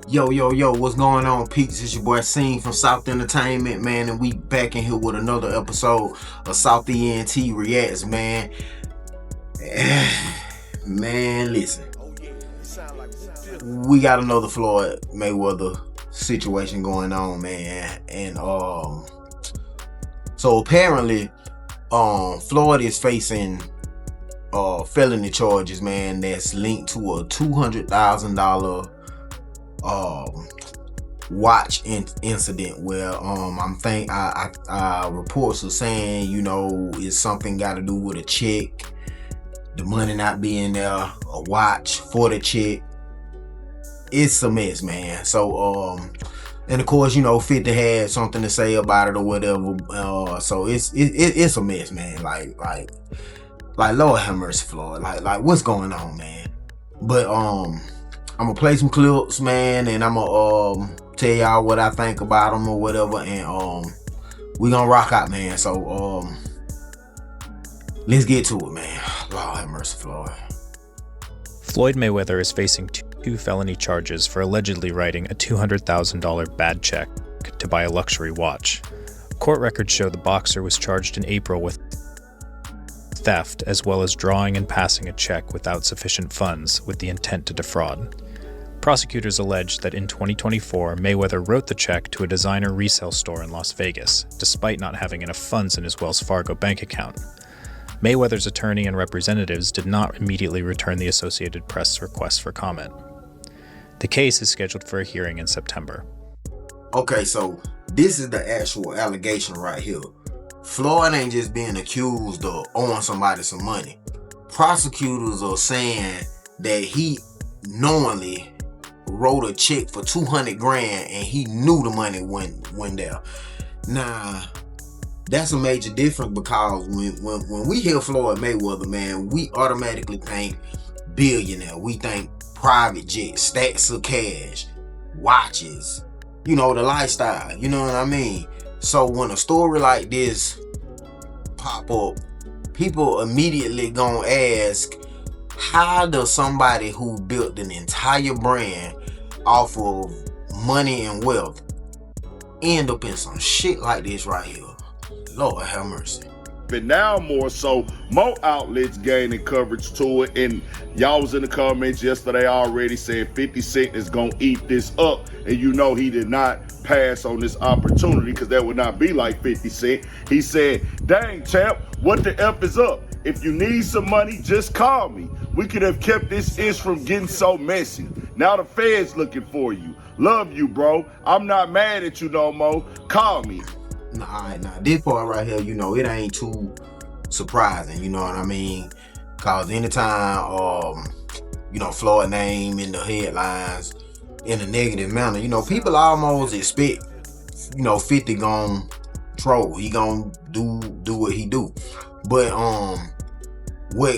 Yo, what's going on, peeps? It's your boy Scene from South Entertainment, man, and we back in here with another episode of SOUTH Ent Reacts, man. Man, listen. We got another Floyd Mayweather situation going on, man. And so apparently Floyd is facing felony charges, man, that's linked to a $200,000 watch incident where reports are saying, you know, it's something got to do with a check, the money not being there, a watch for the check. It's a mess, man. So and of course, you know, 50 had something to say about it or whatever. So it's a mess, man. Like Lord have mercy, Floyd. Like what's going on, man? But I'm gonna play some clips, man, and I'm gonna tell y'all what I think about them or whatever, and we gonna rock out, man. So let's get to it, man. Lord have mercy, Floyd. Floyd Mayweather is facing two felony charges for allegedly writing a $200,000 bad check to buy a luxury watch. Court records show the boxer was charged in April with theft, as well as drawing and passing a check without sufficient funds with the intent to defraud. Prosecutors alleged that in 2024, Mayweather wrote the check to a designer resale store in Las Vegas, despite not having enough funds in his Wells Fargo bank account. Mayweather's attorney and representatives did not immediately return the Associated Press request for comment. The case is scheduled for a hearing in September. Okay, so this is the actual allegation right here. Floyd ain't just being accused of owing somebody some money. Prosecutors are saying that he knowingly wrote a check for $200,000 and he knew the money went there. Now, that's a major difference, because when we hear Floyd Mayweather, man, we automatically think billionaire. We think private jet, stacks of cash, watches, you know, the lifestyle, you know what I mean? So when a story like this pop up, people immediately gonna ask, how does somebody who built an entire brand off of money and wealth end up in some shit like this right here? Lord have mercy. But now more so, more outlets gaining coverage to it, and y'all was in the comments yesterday already saying 50 Cent is gonna eat this up, and you know he did not pass on this opportunity, because that would not be like 50 Cent. He said, dang champ, what the F is up? If you need some money, just call me. We could have kept this ish from getting so messy. Now the Fed's looking for you. Love you, bro. I'm not mad at you no more. Call me. Nah, this part right here, you know, it ain't too surprising, you know what I mean? Cause anytime, you know, Floyd name in the headlines in a negative manner, you know, people almost expect, you know, 50 gon' troll. He gon' do what he do. But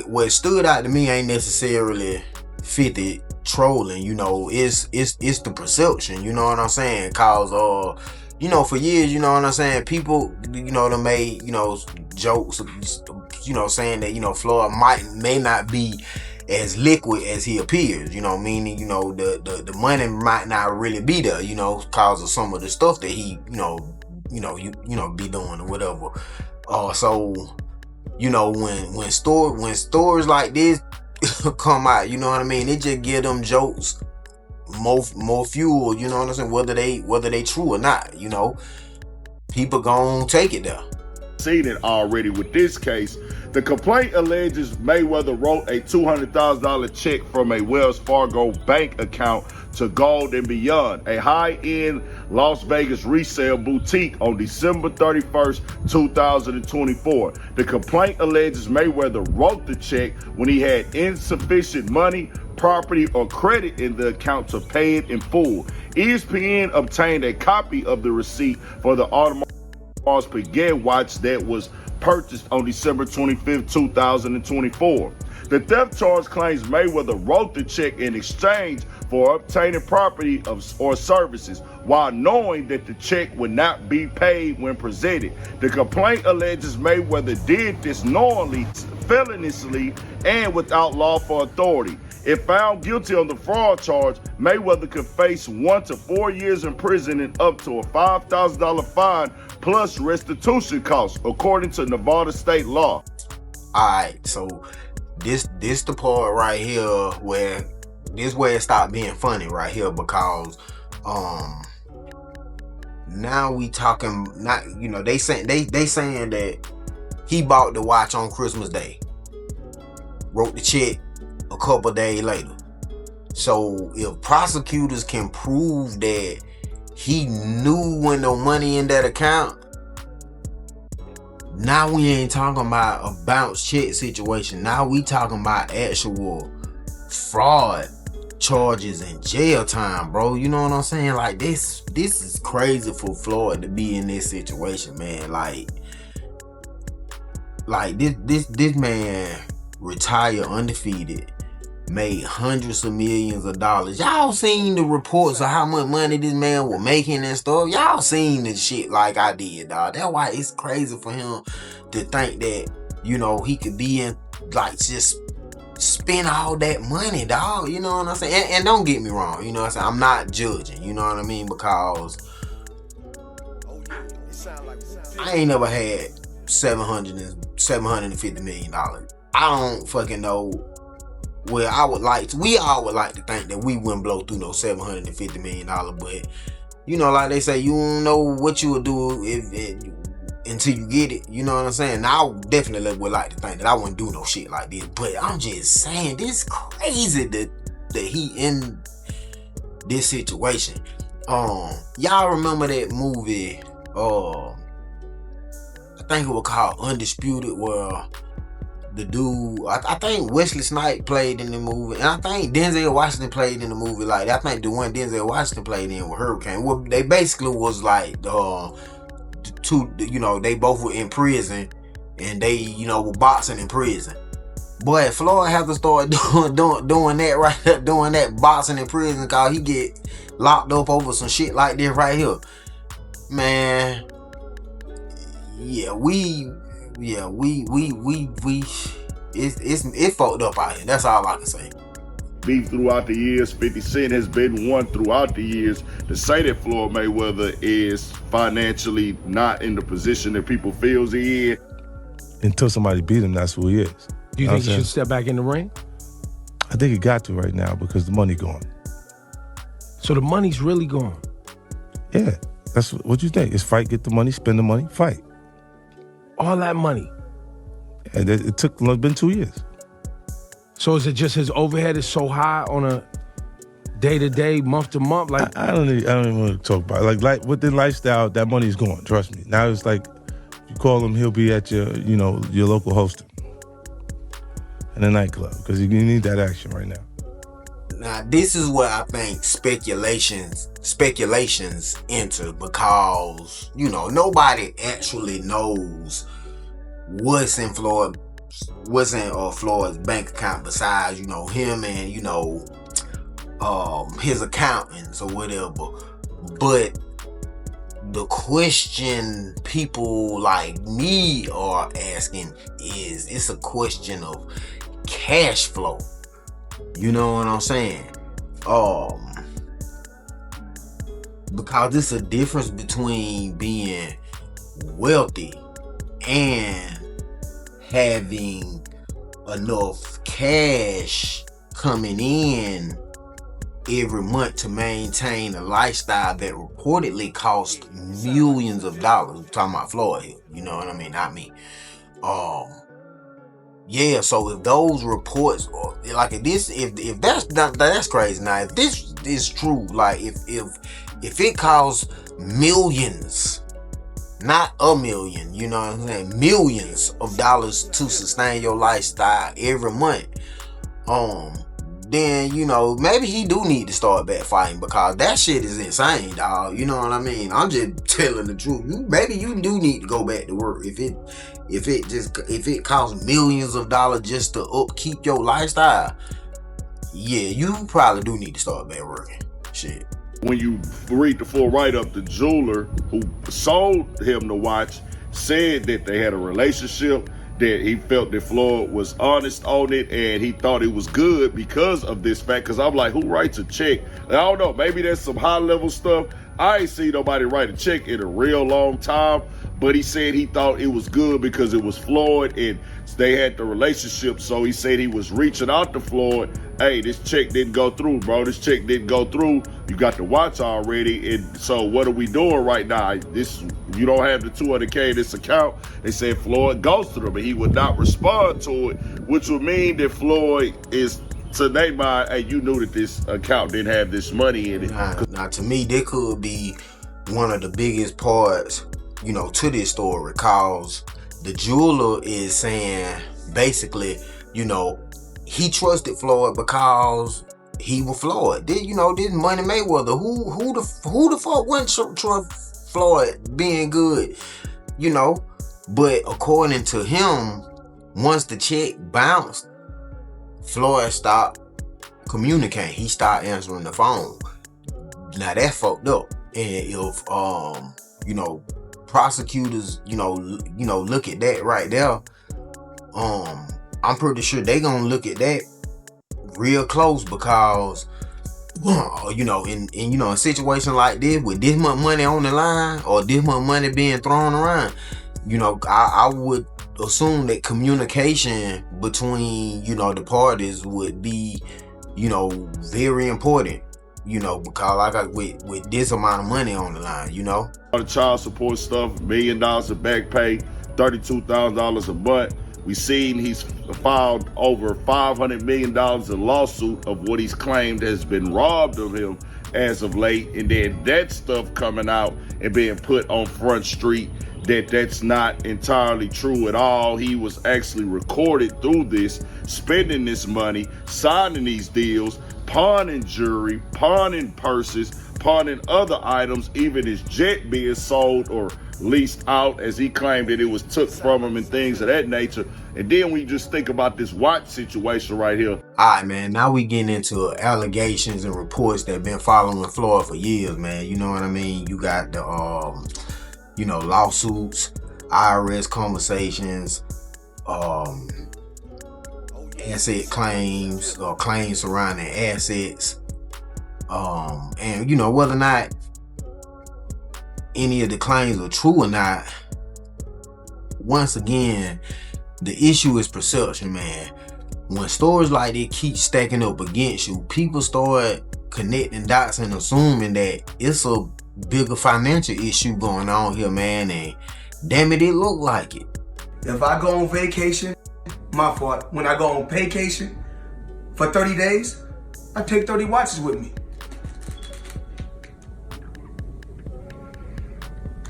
what stood out to me ain't necessarily 50 trolling, you know, it's the perception, you know what I'm saying? Cause you know, for years, you know what I'm saying, people, you know, they made, you know, jokes, you know, saying that, you know, Floyd may not be as liquid as he appears, you know, meaning, you know, the money might not really be there, you know, cause of some of the stuff that he, you know, be doing or whatever. So, you know, when stories like this come out, you know what I mean, it just give them jokes more fuel, you know what I'm saying, whether they true or not, you know, people gon' take it there. Seen it already with this case. The complaint alleges Mayweather wrote a $200,000 check from a Wells Fargo bank account to Gold and Beyond, a high-end Las Vegas resale boutique, on December 31st, 2024. The complaint alleges Mayweather wrote the check when he had insufficient money, property, or credit in the account to pay it in full. ESPN obtained a copy of the receipt for the Audemars Piguet watch that was purchased on December 25th, 2024. The theft charge claims Mayweather wrote the check in exchange for obtaining property or services, while knowing that the check would not be paid when presented. The complaint alleges Mayweather did this knowingly, feloniously, and without lawful authority. If found guilty on the fraud charge, Mayweather could face 1 to 4 years in prison and up to a $5,000 fine plus restitution costs, according to Nevada state law. Alright, so this the part right here where it stopped being funny right here, because now we talking, not, you know, they saying that he bought the watch on Christmas Day, wrote the check a couple days later. So if prosecutors can prove that he knew when the money in that account, now we ain't talking about a bounce check situation. Now we talking about actual fraud charges and jail time, bro. You know what I'm saying? Like, this is crazy for Floyd to be in this situation, man. Like this man retired undefeated, made hundreds of millions of dollars. Y'all seen the reports of how much money this man was making and stuff. Y'all seen this shit like I did, dog. That's why it's crazy for him to think that, you know, he could be in, like, just spend all that money, dog. You know what I'm saying? And don't get me wrong, you know what I'm saying? I'm not judging, you know what I mean? Because I ain't never had $750 million. I don't fucking know. Well, we all would like to think that we wouldn't blow through no $750 million, but, you know, like they say, you don't know what you would do until you get it. You know what I'm saying? Now, I definitely would like to think that I wouldn't do no shit like this, but I'm just saying, this crazy that he in this situation. Y'all remember that movie? I think it was called Undisputed, where the dude, I think Wesley Snipes played in the movie, and I think Denzel Washington played in the movie. Like, I think the one Denzel Washington played in with Hurricane. Well, they basically was like two, you know, they both were in prison, and they, you know, were boxing in prison. But Floyd had to start doing that right there, doing that boxing in prison, cause he get locked up over some shit like this right here, man. It's fucked up out here. That's all I can say. Beef throughout the years. 50 Cent has been one throughout the years to say that Floyd Mayweather is financially not in the position that people feels he is. Until somebody beat him, that's who he is. Do you think he should step back in the ring? I think he got to right now because the money gone. So the money's really gone? Yeah. That's what you think. It's fight, get the money, spend the money, fight. All that money? And it's been 2 years. So is it just his overhead is so high on a day-to-day, month-to-month? Like, I don't even want to talk about it. Like with the lifestyle, that money's gone, trust me. Now it's like, you call him, he'll be at your, you know, your local hosting in a nightclub, because you need that action right now. Now, this is where I think speculations enter, because, you know, nobody actually knows what's in Floyd's bank account besides, you know, him and, you know, his accountants or whatever. But the question people like me are asking is, it's a question of cash flow. You know what I'm saying? Because it's a difference between being wealthy and having enough cash coming in every month to maintain a lifestyle that reportedly costs millions of dollars. I'm talking about Floyd here, you know what I mean? Not me. Yeah, so if those reports are like, if that's crazy. Now, if this is true, like if it costs millions, not a million, you know what I'm saying, millions of dollars to sustain your lifestyle every month, then, you know, maybe he do need to start back fighting, because that shit is insane, dog. You know what I mean? I'm just telling the truth. Maybe you do need to go back to work if it costs millions of dollars just to upkeep your lifestyle. Yeah, you probably do need to start back working. Shit. When you read the full write-up, the jeweler who sold him the watch said that they had a relationship, that he felt that Floyd was honest on it and he thought it was good because of this fact. Because I'm like, who writes a check? And I don't know, maybe there's some high level stuff. I ain't seen nobody write a check in a real long time, but he said he thought it was good because it was Floyd and they had the relationship. So he said he was reaching out to Floyd. Hey, this check didn't go through, bro. This check didn't go through. You got the watch already. And so what are we doing right now? You don't have the $200K in this account. They said Floyd ghosted him and he would not respond to it, which would mean that Floyd is, to their mind, hey, you knew that this account didn't have this money in it. Now, to me, that could be one of the biggest parts, you know, to this story, cause the jeweler is saying basically, you know, he trusted Floyd because he was Floyd. This Money Mayweather. Who the fuck wouldn't trust Floyd being good? You know, but according to him, once the check bounced, Floyd stopped communicating. He stopped answering the phone. Now that fucked up. And if prosecutors, look at that right there, I'm pretty sure they gonna look at that real close because, in a situation like this with this much money on the line or this much money being thrown around, I would assume that communication between, the parties would be, very important. Because I got with this amount of money on the line, All the child support stuff, $1 million of back pay, $32,000 a month. We seen he's filed over $500 million in lawsuit of what he's claimed has been robbed of him as of late. And then that stuff coming out and being put on Front Street, that's not entirely true at all. He was actually recorded through this, spending this money, signing these deals, pawning jewelry, pawning purses, pawning other items, even his jet being sold or leased out as he claimed that it was took from him and things of that nature. And then we just think about this watch situation right here. All right, man, now we getting into allegations and reports that have been following Floyd for years, man. You know what I mean? You got the, lawsuits, IRS conversations, asset claims or claims surrounding assets, and whether or not any of the claims are true or not. Once again, the issue is perception, man. When stories like this keep stacking up against you, people start connecting dots and assuming that it's a bigger financial issue going on here, man, and damn it look like it. If I go on vacation, my fault. When I go on vacation for 30 days, I take 30 watches with me.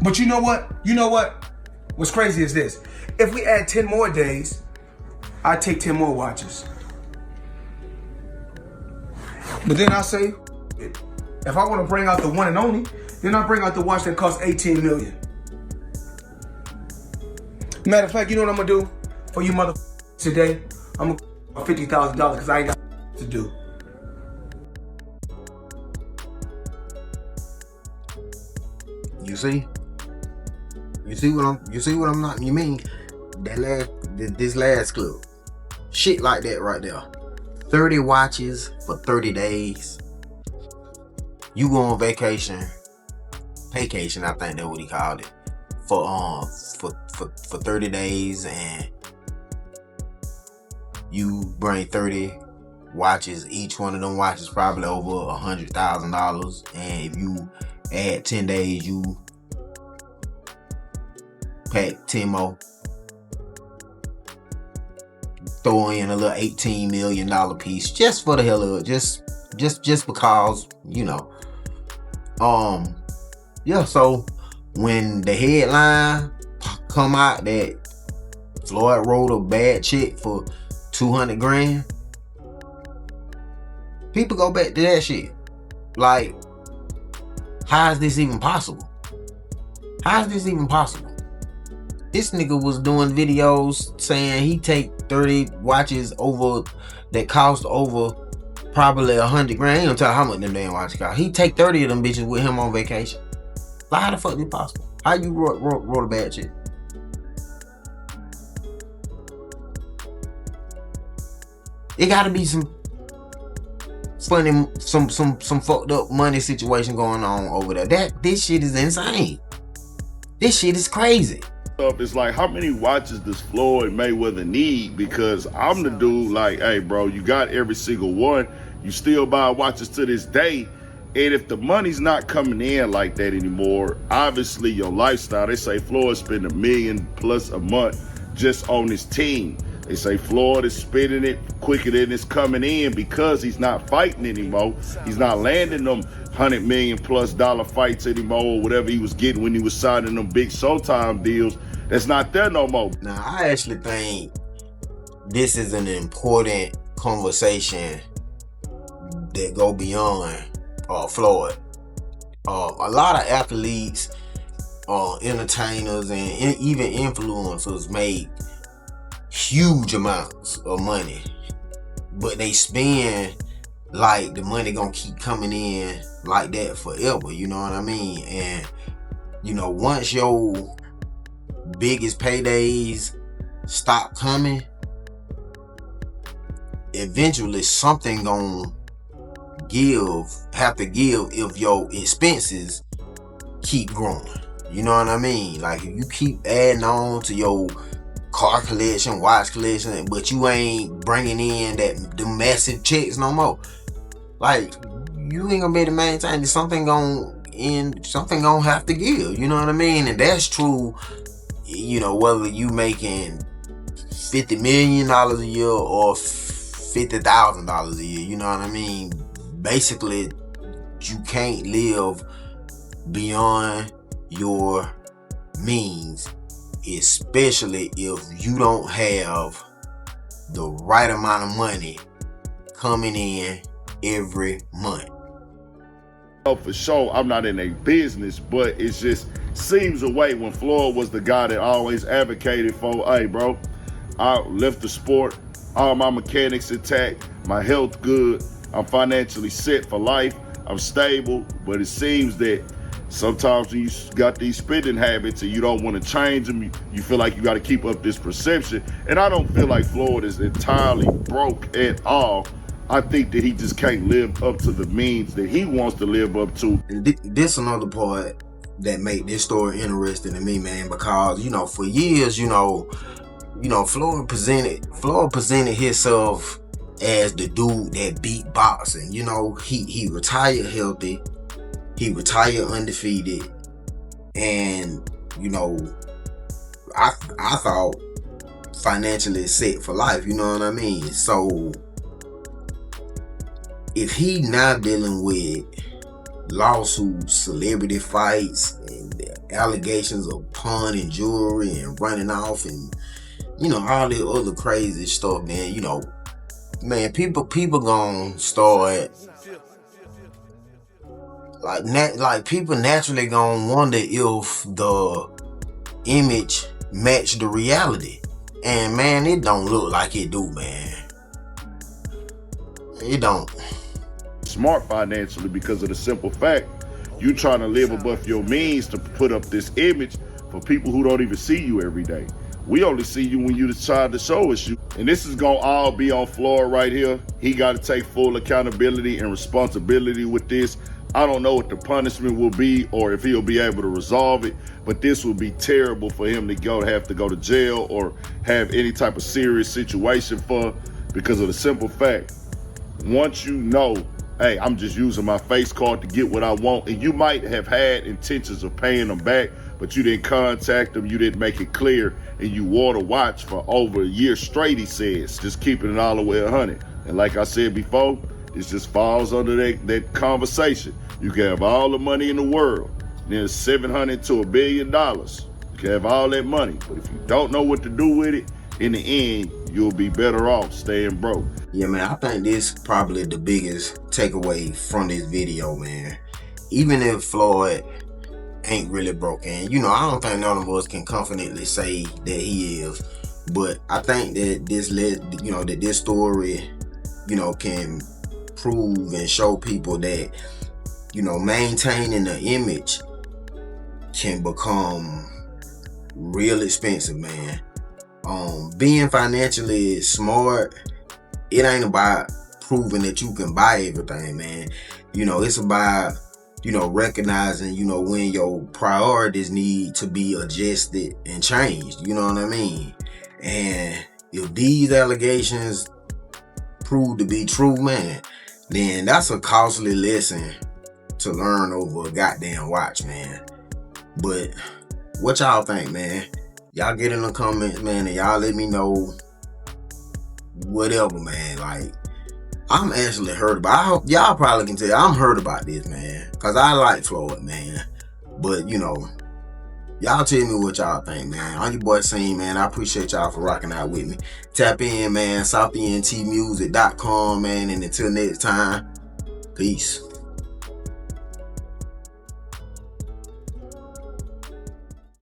But you know what? What's crazy is this. If we add 10 more days, I take 10 more watches. But then I say, if I want to bring out the one and only, then I bring out the watch that costs $18 million. Matter of fact, you know what I'm gonna do for you motherfuckers today? I'm gonna $50,000 because I ain't got to do. You see what I'm not, you mean this last clip, shit like that right there. 30 watches for 30 days. You go on vacation, I think that's what he called it, for 30 days, and you bring 30 watches. Each one of them watches probably over $100,000, and if you add 10 days, you pack 10 more. Throw in a little $18 million piece just for the hell of it, just because, so when the headline come out that Floyd wrote a bad check for $200,000, people go back to that shit. Like, how is this even possible? This nigga was doing videos saying he take 30 watches over that cost over probably $100,000. He don't tell how much them damn watches cost. He take 30 of them bitches with him on vacation. Like, how the fuck is this possible? How you wrote a bad check? It gotta be some funny, some fucked up money situation going on over there. This shit is insane. This shit is crazy. It's like, how many watches does Floyd Mayweather need? Because I'm the dude like, hey bro, you got every single one. You still buy watches to this day. And if the money's not coming in like that anymore, obviously your lifestyle, they say Floyd spend $1 million plus a month just on his team. They say Floyd is spending it quicker than it's coming in because he's not fighting anymore. He's not landing them $100 million plus fights anymore, or whatever he was getting when he was signing them big Showtime deals. That's not there no more. Now, I actually think this is an important conversation that go beyond Floyd. A lot of athletes, entertainers, and even influencers make huge amounts of money, but they spend like the money gonna keep coming in like that forever, you know what I mean? And you know, once your biggest paydays stop coming, eventually something gonna have to give if your expenses keep growing, you know what I mean? Like if you keep adding on to your car collection, watch collection, but you ain't bringing in the massive checks no more, like you ain't gonna be able to maintain it. Something gonna have to give, you know what I mean? And that's true, you know, whether you making $50 million a year or $50,000 a year, you know what I mean? Basically, you can't live beyond your means, especially if you don't have the right amount of money coming in every month. Oh, for sure, I'm not in a business, but it just seems a way when Floyd was the guy that always advocated for, hey bro, I left the sport, all my mechanics intact, my health good, I'm financially set for life, I'm stable. But it seems that sometimes when you got these spending habits and you don't want to change them, you feel like you got to keep up this perception. And I don't feel like Floyd is entirely broke at all. I think that he just can't live up to the means that he wants to live up to. And this another part that make this story interesting to me, man, because, you know, for years, you know, Floyd presented himself as the dude that beat boxing. You know, he retired healthy, he retired undefeated, and, you know, I thought financially set for life, you know what I mean? So if he now dealing with lawsuits, celebrity fights, and allegations of pawn and jewelry and running off and, you know, all the other crazy stuff, man, you know, man, people gonna start like people naturally gonna wonder if the image match the reality. And man, it don't look like it do, man. It don't. Smart financially, because of the simple fact you trying to live above your means to put up this image for people who don't even see you every day. We only see you when you decide to show us you. And this is gonna all be on Floyd right here. He got to take full accountability and responsibility with this. I don't know what the punishment will be or if he'll be able to resolve it, but this would be terrible for him to have to go to jail or have any type of serious situation for, because of the simple fact, once you know, hey, I'm just using my face card to get what I want, and you might have had intentions of paying them back, but you didn't contact them, you didn't make it clear, and you wore the watch for over a year straight, he says, just keeping it all the way 100. And like I said before, this just falls under that conversation. You can have all the money in the world, there's $700 to $1 billion. You can have all that money, but if you don't know what to do with it, in the end, you'll be better off staying broke. Yeah, man, I think this is probably the biggest takeaway from this video, man. Even if Floyd ain't really broke, and you know, I don't think none of us can confidently say that he is, but I think that this story, you know, can prove and show people that, you know, maintaining the image can become real expensive, man. Being financially smart it ain't about proving that you can buy everything, man. You know, it's about, you know, recognizing, you know, when your priorities need to be adjusted and changed. You know what I mean? And if these allegations prove to be true, man, then that's a costly lesson to learn over a goddamn watch, man. But what y'all think, man? Y'all get in the comments, man, and y'all let me know whatever, man. Like, I'm actually hurt about, I hope y'all probably can tell I'm hurt about this, man, because I like Floyd, man. But, you know, y'all tell me what y'all think, man. I'm your boy Scene, man. I appreciate y'all for rocking out with me. Tap in, man. SouthEntMusic.com, man. And until next time, peace.